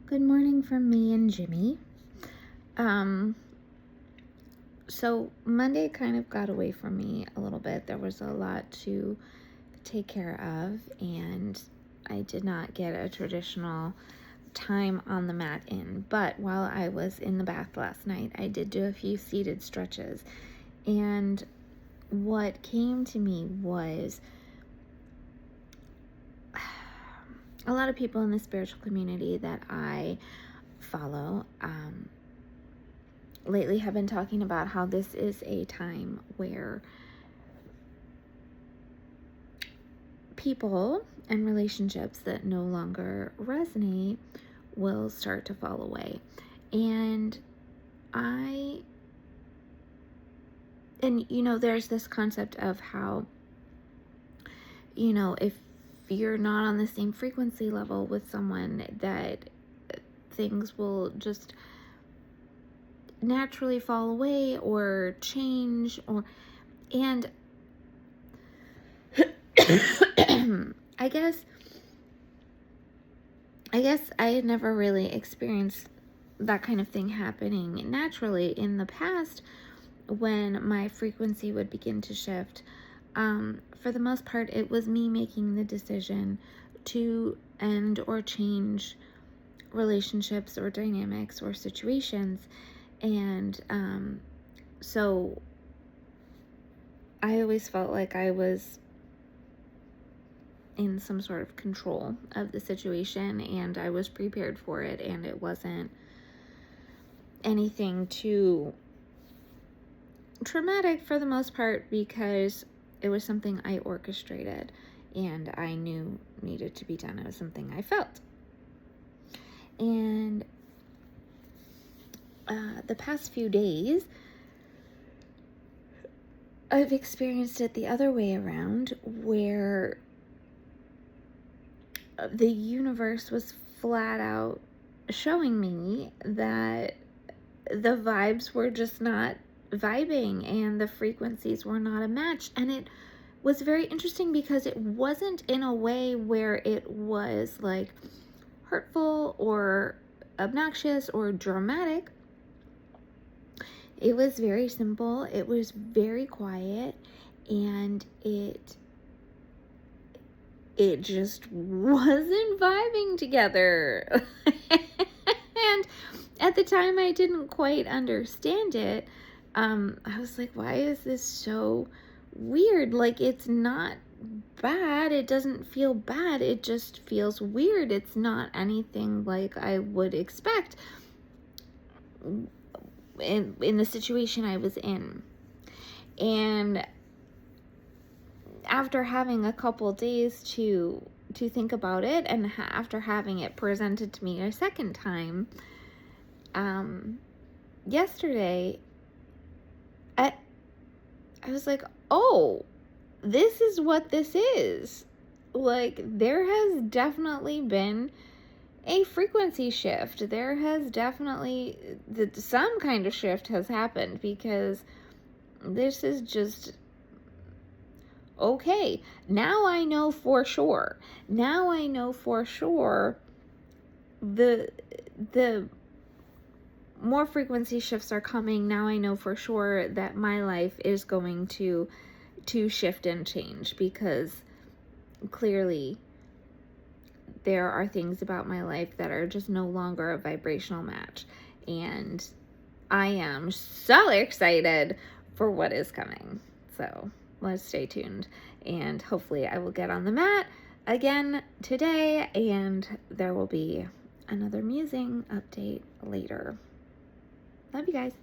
Good morning from me and Jimmy. So Monday kind of got away from me a little bit. There was a lot to take care of, and I did not get a traditional time on the mat in. But while I was in the bath last night, I did do a few seated stretches. And what came to me was a lot of people in the spiritual community that I follow lately have been talking about how this is a time where people and relationships that no longer resonate will start to fall away. And there's this concept of how, if you're not on the same frequency level with someone, that things will just naturally fall away or change, and I guess I had never really experienced that kind of thing happening naturally in the past when my frequency would begin to shift. For the most part, it was me making the decision to end or change relationships or dynamics or situations. And so I always felt like I was in some sort of control of the situation, and I was prepared for it, and it wasn't anything too traumatic for the most part, because it was something I orchestrated and I knew needed to be done. It was something I felt. And the past few days, I've experienced it the other way around, where the universe was flat out showing me that the vibes were just not vibing and the frequencies were not a match. And it was very interesting because it wasn't in a way where it was like hurtful or obnoxious or dramatic. It was very simple. It was very quiet, and it just wasn't vibing together. And at the time, I didn't quite understand it. I was like, why is this so weird? Like, it's not bad. It doesn't feel bad. It just feels weird. It's not anything like I would expect in the situation I was in. And after having a couple days to think about it, and after having it presented to me a second time, yesterday, I was like, oh, this is what this is. Like, there has definitely been a frequency shift. There has definitely, some kind of shift has happened, because this is just, okay, now I know for sure. Now I know for sure the more frequency shifts are coming. Now I know for sure that my life is going to shift and change, because clearly there are things about my life that are just no longer a vibrational match. And I am so excited for what is coming. So let's stay tuned, and hopefully I will get on the mat again today, and there will be another musing update later. Love you guys.